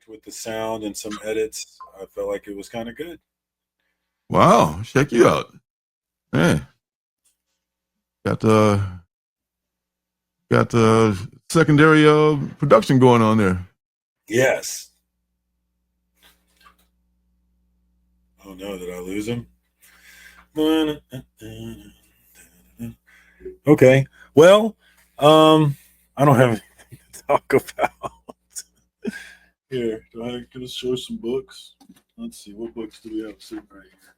worked with the sound and some edits. I felt like it was kind of good. Wow, check you out. Man, got secondary production going on there. Yes. Oh no, did I lose him? Okay. Well, I don't have anything to talk about. Here, do I gonna show some books? Let's see, what books do we have sitting right here?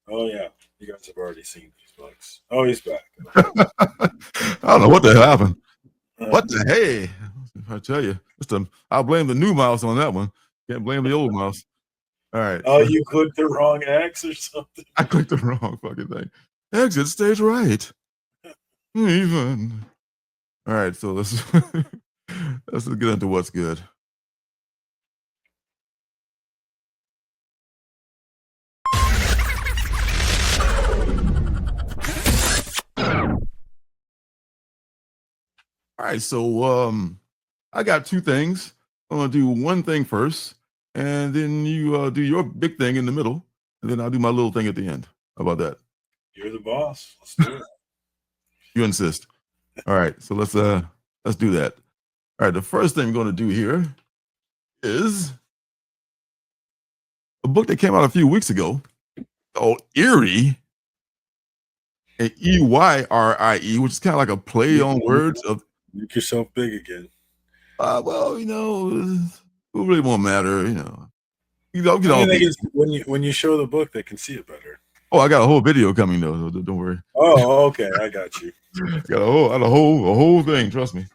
Oh yeah, you guys have already seen these books. Oh, he's back. Okay. I don't know what the hell happened. Uh, What the hey? I tell you, I'll blame the new mouse on that one. Can't blame the old mouse. All right, oh, so you clicked the wrong X or something. I clicked the wrong fucking thing. Exit stage right. Even. All right, so let's let's get into what's good. All right, so I got two things. I'm gonna do one thing first, and then you do your big thing in the middle, and then I'll do my little thing at the end. How about that? You're the boss. Let's do it. You insist. All right, so let's do that. All right, the first thing I'm going to do here is a book that came out a few weeks ago called Eyrie, Eyrie, which is kind of like a play on words of. Make yourself big again. Well, it really won't matter, get I all mean, they big. can, when you show the book, they can see it better. Oh, I got a whole video coming though, so don't worry. Oh, okay, I got you. Got a whole thing. Trust me.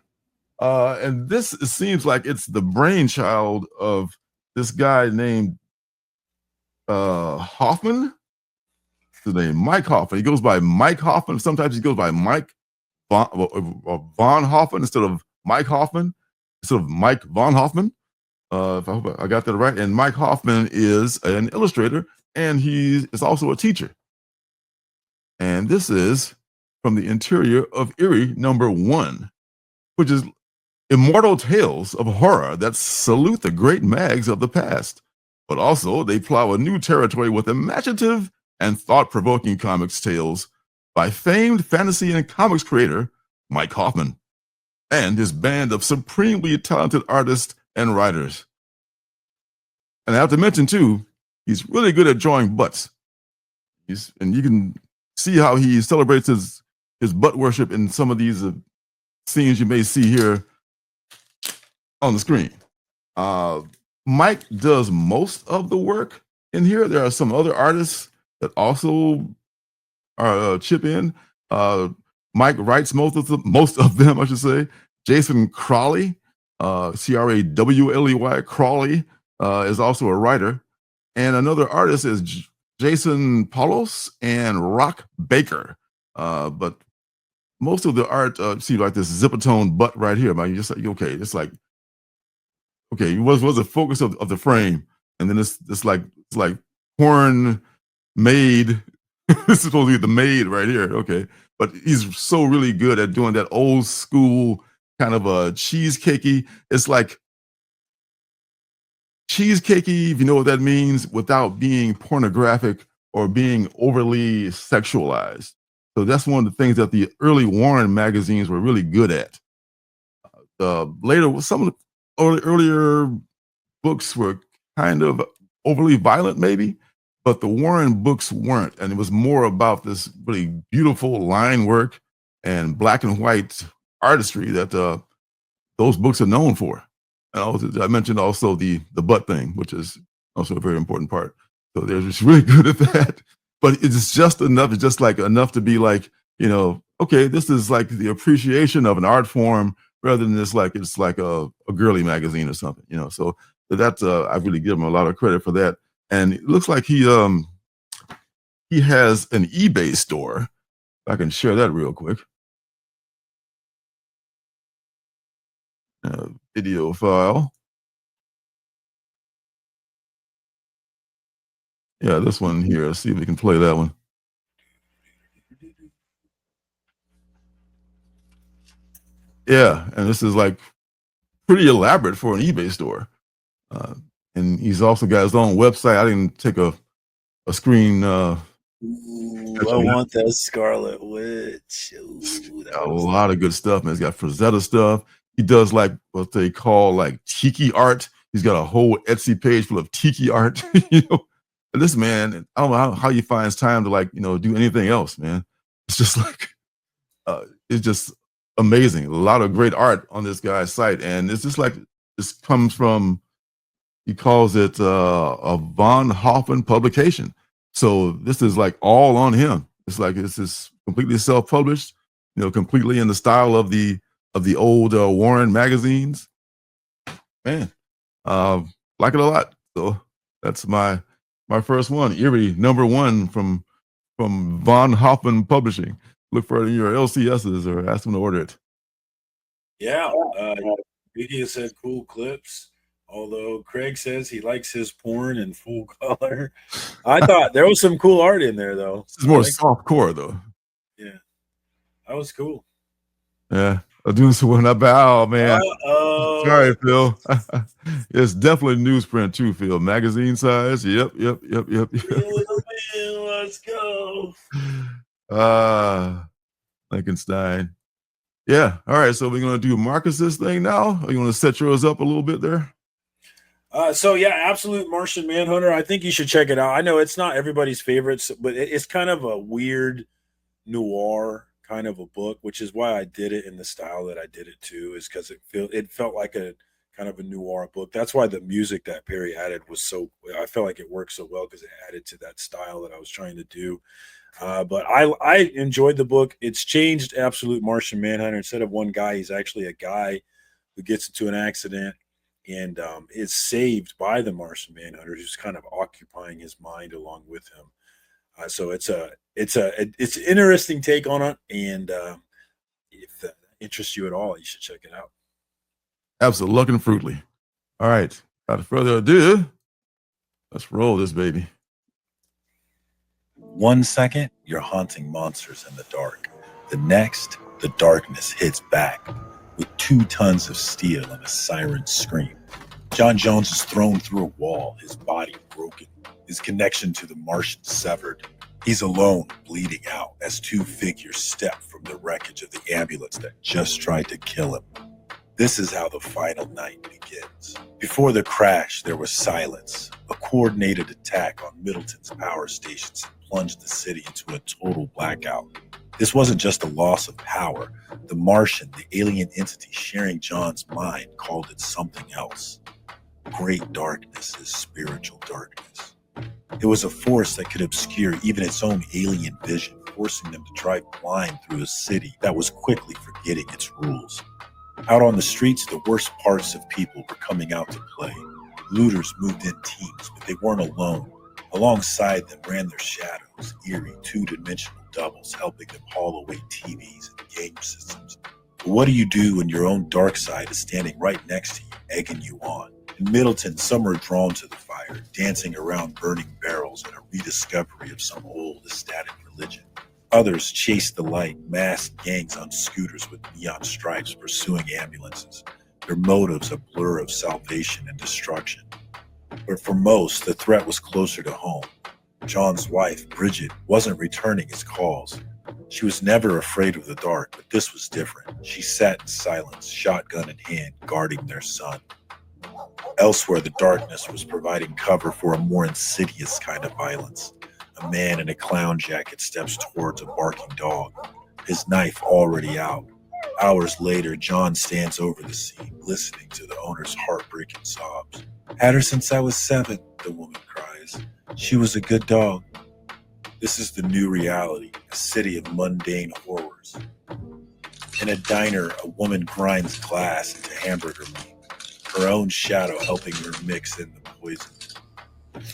And this it seems like it's the brainchild of this guy named Hoffman. His name Mike Hoffman. He goes by Mike Hoffman. Sometimes he goes by Mike Von Hoffman instead of Mike Hoffman, instead of Mike Von Hoffman. If I hope I got that right. And Mike Hoffman is an illustrator, and he is also a teacher. And this is from the interior of Eyrie #1, which is immortal tales of horror that salute the great mags of the past, but also they plow a new territory with imaginative and thought-provoking comics tales by famed fantasy and comics creator Mike Hoffman and his band of supremely talented artists and writers. And I have to mention too, he's really good at drawing butts. And you can see how he celebrates his butt worship in some of these scenes you may see here on the screen. Mike does most of the work in here. There are some other artists that also are chip in. Mike writes most of them, I should say. Jason Crawley, Crawley, Crawley, is also a writer. And another artist is Jason Paulos and Rock Baker. But most of the art, see like this zipatone butt right here, man. You're just like, okay, it's like, okay, was the focus of the frame, and then it's like porn made. This is supposed to be the maid right here, okay. But he's so really good at doing that old school kind of a cheesecakey. It's like cheesecakey, if you know what that means, without being pornographic or being overly sexualized. So that's one of the things that the early Warren magazines were really good at. Later, some of the earlier books were kind of overly violent, maybe, but the Warren books weren't. And it was more about this really beautiful line work and black and white artistry that those books are known for. And I mentioned also the butt thing, which is also a very important part. So they're just really good at that. But it's just enough. It's just like enough to be like, okay, this is like the appreciation of an art form rather than it's like a girly magazine or something, So that's I really give him a lot of credit for that. And it looks like he has an eBay store. I can share that real quick. Video file. Yeah, this one here. Let's see if we can play that one. Yeah, and this is like pretty elaborate for an eBay store. And he's also got his own website. I didn't take a screen. Ooh, I want that Scarlet Witch. Ooh, A lot of good stuff, man. He's got Frazetta stuff. He does like what they call like tiki art. He's got a whole Etsy page full of tiki art. And this man, I don't know how he finds time to like do anything else, man. It's just like it's just amazing. A lot of great art on this guy's site, and it's just like this comes from. He calls it a Von Hoffen publication. So this is like all on him. It's like this is completely self-published, completely in the style of the old Warren magazines. Man, like it a lot. So that's my first one, Eyrie, #1 from Von Hoffen Publishing. Look for it in your LCSs or ask them to order it. Yeah, Media said cool clips. Although Craig says he likes his porn in full color. I thought there was some cool art in there, though. This is more soft core, though. Yeah, that was cool. Yeah, doing so well. Not bad. Oh man, sorry, Phil. It's definitely newsprint too, Phil. Magazine size. Yep. Let's go. Frankenstein. Yeah. All right. So we're gonna do Marcus's thing now. Are you gonna set yours up a little bit there? So yeah, Absolute Martian Manhunter. I think you should check it out. I know it's not everybody's favorites, but it's kind of a weird noir kind of a book, which is why I did it in the style that I did it too, is because it felt like a kind of a noir book. That's why the music that Perry added was I felt like it worked so well because it added to that style that I was trying to do. But I enjoyed the book. It's changed Absolute Martian Manhunter. Instead of one guy, he's actually a guy who gets into an accident and is saved by the Martian Manhunter, who's kind of occupying his mind along with him. So it's an interesting take on it, and if that interests you at all, you should check it out. Absolutely, looking fruitly. All right, without further ado, let's roll this baby. 1 second, you're haunting monsters in the dark. The next, the darkness hits back with 2 tons of steel and a siren scream. John Jones is thrown through a wall, his body broken, his connection to the Martian severed. He's alone, bleeding out, as 2 figures step from the wreckage of the ambulance that just tried to kill him. This is how the final night begins. Before the crash, there was silence. A coordinated attack on Middleton's power stations plunged the city into a total blackout. This wasn't just a loss of power. The Martian, the alien entity sharing John's mind, called it something else. Great darkness is spiritual darkness. It was a force that could obscure even its own alien vision, forcing them to drive blind through a city that was quickly forgetting its rules. Out on the streets, the worst parts of people were coming out to play. Looters moved in teams, but they weren't alone. Alongside them ran their shadows, eerie 2-dimensional doubles, helping them haul away TVs and game systems. But what do you do when your own dark side is standing right next to you, egging you on? In Middleton, some are drawn to the fire, dancing around burning barrels in a rediscovery of some old ecstatic religion. Others chase the light, masked gangs on scooters with neon stripes pursuing ambulances, their motives a blur of salvation and destruction. But for most, the threat was closer to home. John's wife, Bridget, wasn't returning his calls. She was never afraid of the dark, but this was different. She sat in silence, shotgun in hand, guarding their son. Elsewhere, the darkness was providing cover for a more insidious kind of violence. A man in a clown jacket steps towards a barking dog, his knife already out. Hours later, John stands over the scene, listening to the owner's heartbreaking sobs. "Had her since I was 7, the woman cries. "She was a good dog." This is the new reality, a city of mundane horrors. In a diner, a woman grinds glass into hamburger meat, her own shadow helping her mix in the poison.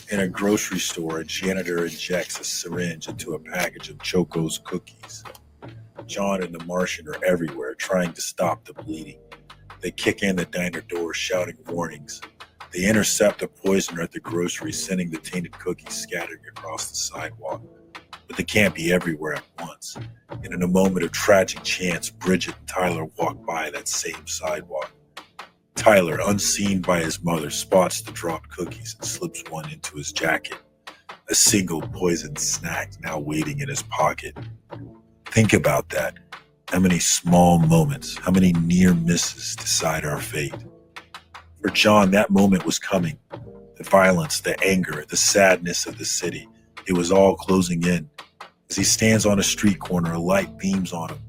In a grocery store, a janitor injects a syringe into a package of Choco's cookies. John and the Martian are everywhere, trying to stop the bleeding. They kick in the diner door, shouting warnings. They intercept the poisoner at the grocery, sending the tainted cookies scattering across the sidewalk. But they can't be everywhere at once. And in a moment of tragic chance, Bridget and Tyler walk by that same sidewalk. Tyler, unseen by his mother, spots the dropped cookies and slips one into his jacket. A single poisoned snack now waiting in his pocket. Think about that. How many small moments, how many near misses decide our fate? For John, that moment was coming. The violence, the anger, the sadness of the city. It was all closing in. As he stands on a street corner, a light beams on him.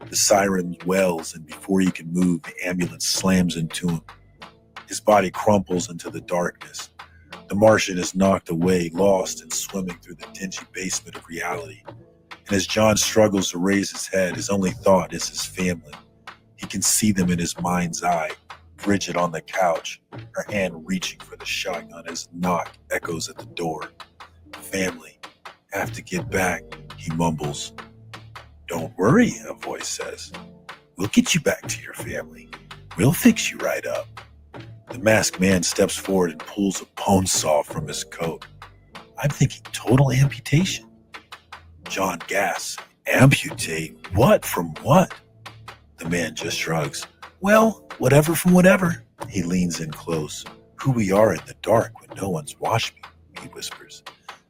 The siren wails, and before he can move, the ambulance slams into him. His body crumples into the darkness. The Martian is knocked away, lost and swimming through the dingy basement of reality. And as John struggles to raise his head, his only thought is his family. He can see them in his mind's eye. Bridget on the couch, her hand reaching for the shotgun as a knock echoes at the door. Family, have to get back, he mumbles. Don't worry, a voice says. We'll get you back to your family. We'll fix you right up. The masked man steps forward and pulls a bone saw from his coat. I'm thinking total amputation. John gasps. Amputate? What from what? The man just shrugs. Well, whatever from whatever. He leans in close. Who we are in the dark when no one's watched me, he whispers.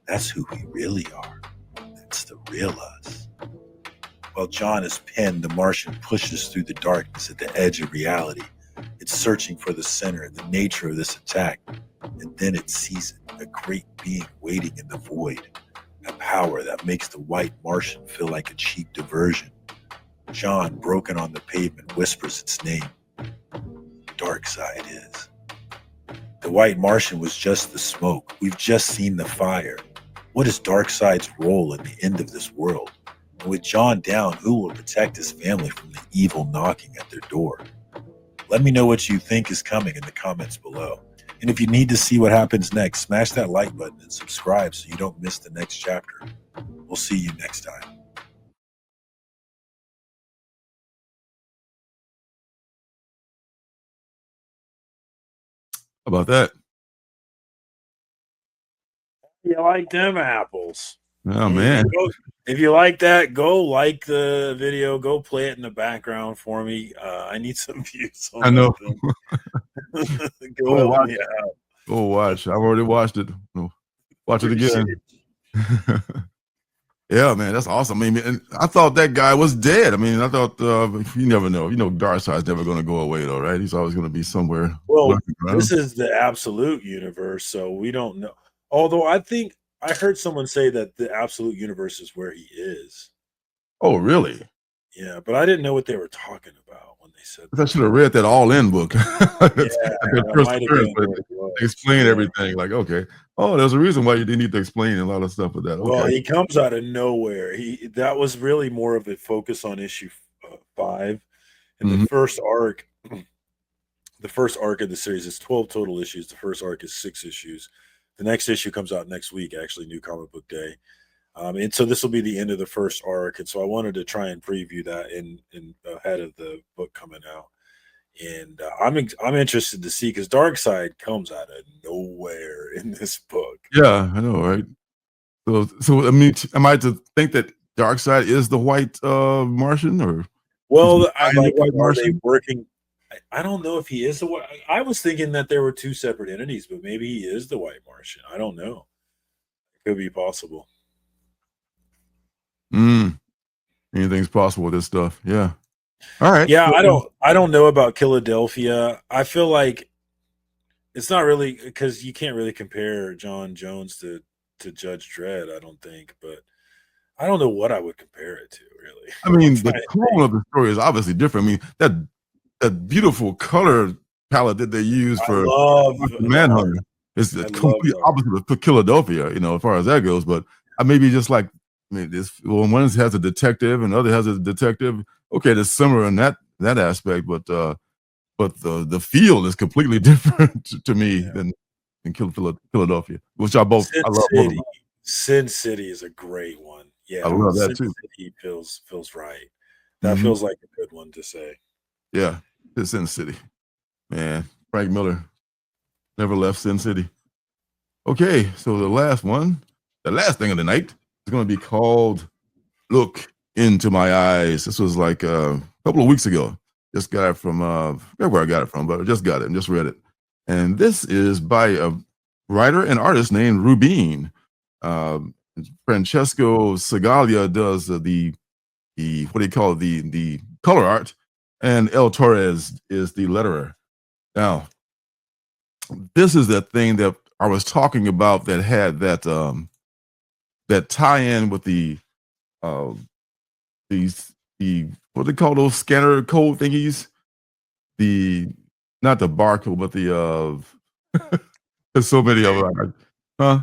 That's who we really are. That's the real us. While John is pinned, the Martian pushes through the darkness at the edge of reality. It's searching for the center, the nature of this attack. And then it sees it, a great being waiting in the void. A power that makes the white Martian feel like a cheap diversion. John, broken on the pavement, whispers its name. Darkseid is. The white Martian was just the smoke. We've just seen the fire. What is Darkseid's role in the end of this world? And with John down, who will protect his family from the evil knocking at their door? Let me know what you think is coming in the comments below. And if you need to see what happens next, smash that like button and subscribe so you don't miss the next chapter. We'll see you next time. How about that? You like them apples? Oh man! If you like that, go like the video. Go play it in the background for me. I need some views on I know. Go help me out. Go watch. I've already watched it. Watch it again. Yeah, man, that's awesome. I mean, and I thought that guy was dead. I mean, I thought you never know. You know, Darkseid's never going to go away, though, right? He's always going to be somewhere. Well, this is the absolute universe, so we don't know. Although I think I heard someone say that the absolute universe is where he is. Oh, really? Yeah, but I didn't know what they were talking about when they said that. I should have read that All-In book. Explain everything. Like, okay, oh, there's a reason why you didn't need to explain a lot of stuff with that. Okay. Well, he comes out of nowhere. That was really more of a focus on issue 5, and the first arc. The first arc of the series is 12 total issues. The first arc is 6 issues. The next issue comes out next week, actually, New Comic Book Day. And so this will be the end of the first arc. And so I wanted to try and preview that in ahead of the book coming out. And I'm interested to see, because Darkseid comes out of nowhere in this book. Yeah, I know, right? So I mean, am I to think that Darkseid is the white Martian, or? Well, are they working? I don't know if he is the white. I was thinking that there were 2 separate entities, but maybe he is the white Martian. I don't know. It could be possible. Anything's possible with this stuff. Yeah. All right. Yeah, I don't know about Philadelphia. I feel like it's not really, because you can't really compare John Jones to Judge Dredd, I don't think, but I don't know what I would compare it to, really. I mean, the tone of the story is obviously different. I mean, that beautiful color palette that they use for Martian Manhunter is the complete opposite of Philadelphia, you know, as far as that goes. But I maybe just like, I mean, one has a detective and the other has a detective. Okay, they're similar in that aspect, but the feel is completely different to me than Philadelphia, which I love. Sin City is a great one. Yeah, I love that too. City feels right. That feels like a good one to say. Yeah, it's Sin City, man. Frank Miller never left Sin City. Okay, so the last thing of the night is going to be called "Look Into My Eyes." This was like a couple of weeks ago. Just got it from I forget where I got it from, but I just got it and just read it. And this is by a writer and artist named Rubin. Um, Francesco Segalia does the what do you call it, the color art, and El Torres is the letterer. Now, this is that thing that I was talking about that had that tie-in with uh, the what do they call those scanner code thingies? The not the barcode, but there's so many of them. Huh?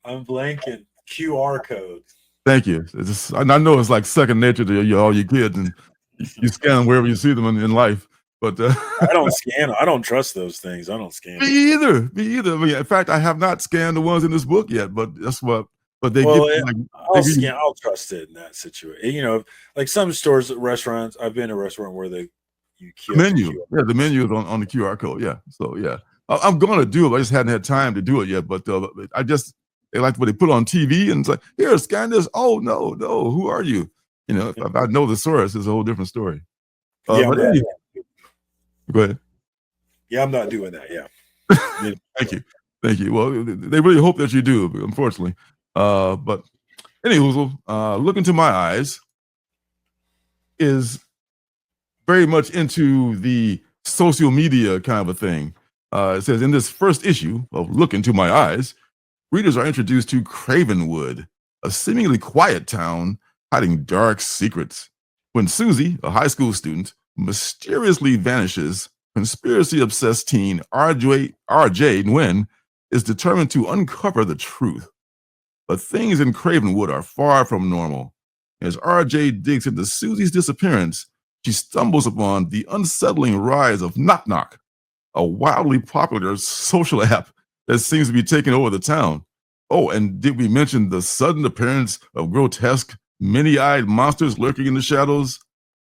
I'm blanking. QR code. Thank you. I know it's like second nature to all your kids, and you scan them wherever you see them in life. But I don't scan. I don't trust those things. I don't scan. me either. Me either. I mean, in fact, I have not scanned the ones in this book yet. But that's what. But they give Well, you like I'll scan. I'll trust it in that situation. You know, like some stores, restaurants. I've been to a restaurant where you the menu. Yeah, the menu is on the QR code. Yeah. So yeah, I'm going to do it. I just hadn't had time to do it yet. But I just they like what they put on TV, and it's like, here, scan this. Oh no, who are you? You know, if I know the source, it's a whole different story. Yeah, But anyway, go ahead. Yeah, I'm not doing that. Yeah. Thank you. Well, they really hope that you do, unfortunately. But anywho, Look Into My Eyes is very much into the social media kind of a thing. It says in this first issue of Look Into My Eyes, readers are introduced to Cravenwood, a seemingly quiet town hiding dark secrets. When Susie, a high school student, mysteriously vanishes, conspiracy-obsessed teen RJ Nguyen is determined to uncover the truth. But things in Cravenwood are far from normal. As RJ digs into Susie's disappearance, she stumbles upon the unsettling rise of Knock Knock, a wildly popular social app that seems to be taking over the town. Oh, and did we mention the sudden appearance of grotesque, many-eyed monsters lurking in the shadows?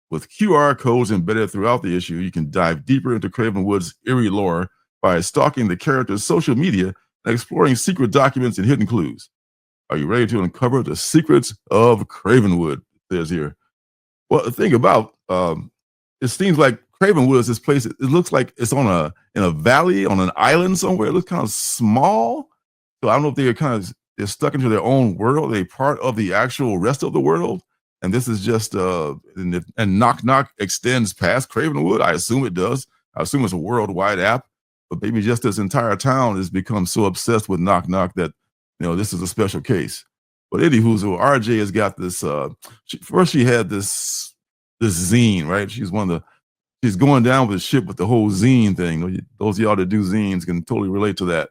With QR codes embedded throughout the issue, you can dive deeper into Cravenwood's eerie lore by stalking the character's social media and exploring secret documents and hidden clues. Are you ready to uncover the secrets of Cravenwood? It says here. Well, the thing about it seems like Cravenwood is this place. It looks like it's in a valley on an island somewhere. It looks kind of small. So I don't know if they're stuck into their own world. They're part of the actual rest of the world. And this is just and Knock Knock extends past Cravenwood. I assume it does. I assume it's a worldwide app. But maybe just this entire town has become so obsessed with Knock Knock that this is a special case. But anywho, so RJ has got this. She had this zine, right? She's going down with the ship with the whole zine thing. Those of y'all that do zines can totally relate to that.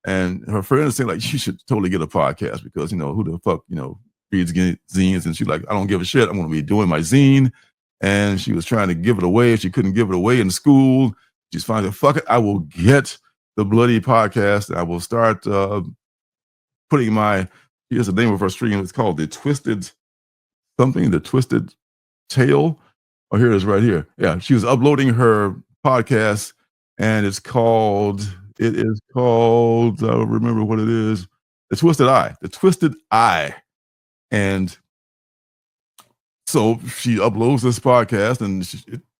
And her friend is saying like, she should totally get a podcast because who the fuck reads zines? And she's like, I don't give a shit. I'm going to be doing my zine. And she was trying to give it away. She couldn't give it away in school. She's finally, fuck it, I will get the bloody podcast. And I will start putting here's the name of her stream. It's called the Twisted Tale. Oh, here it is right here. Yeah, she was uploading her podcast, and it is called, I don't remember what it is. The Twisted Eye. And so she uploads this podcast, and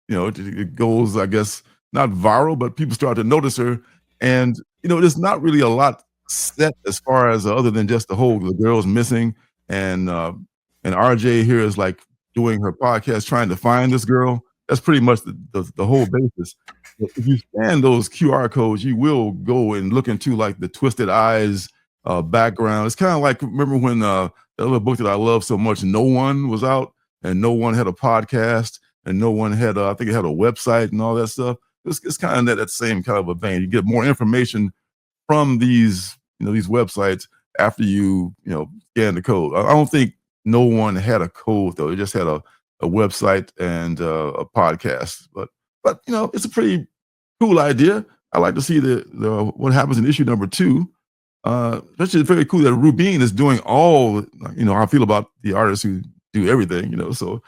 it goes, I guess, not viral, but people start to notice her. And there's not really a lot set as far as other than just the girl's missing, and RJ here is like doing her podcast trying to find this girl. That's pretty much the whole basis. But if you scan those QR codes, you will go and look into like the Twisted Eyes background. It's kind of like, remember when the other book that I love so much, No One, was out, and No One had a podcast, and No One had I think it had a website and all that stuff. It's kind of that same kind of a vein. You get more information from these websites after you scan the code. I don't think No One had a code though. It just had a website and a podcast. But it's a pretty cool idea. I like to see the what happens in issue number 2. That's just very cool that Rubin is doing all. How I feel about the artists who do everything. So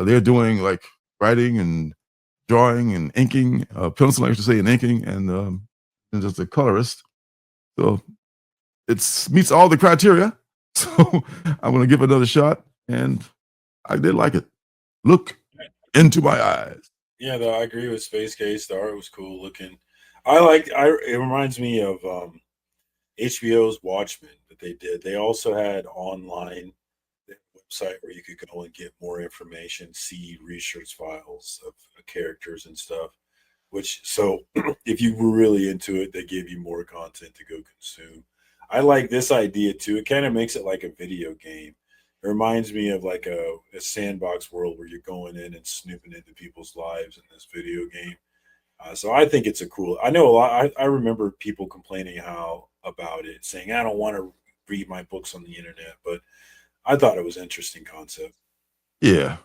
they're doing like writing and drawing and inking, penciling, I should say, and inking, and just a colorist. So it meets all the criteria. So I'm going to give it another shot, and I did like it. Look Into My Eyes. Yeah, though I agree with Space Case. The art was cool looking. It reminds me of HBO's Watchmen that they did. They also had online website where you could go and get more information, see research files of characters and stuff. Which so if you were really into it, they gave you more content to go consume. I like this idea too. It kind of makes it like a video game. It reminds me of like a sandbox world where you're going in and snooping into people's lives in this video game. So I think it's a cool. I know a lot. I remember people complaining how about it, saying I don't want to read my books on the internet, but I thought it was an interesting concept. Yeah.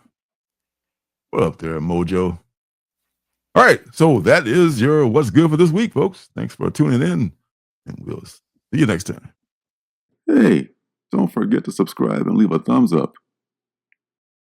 What up there, Mojo? All right. So that is your what's good for this week, folks. Thanks for tuning in, and we'll see you next time. Hey, don't forget to subscribe and leave a thumbs up.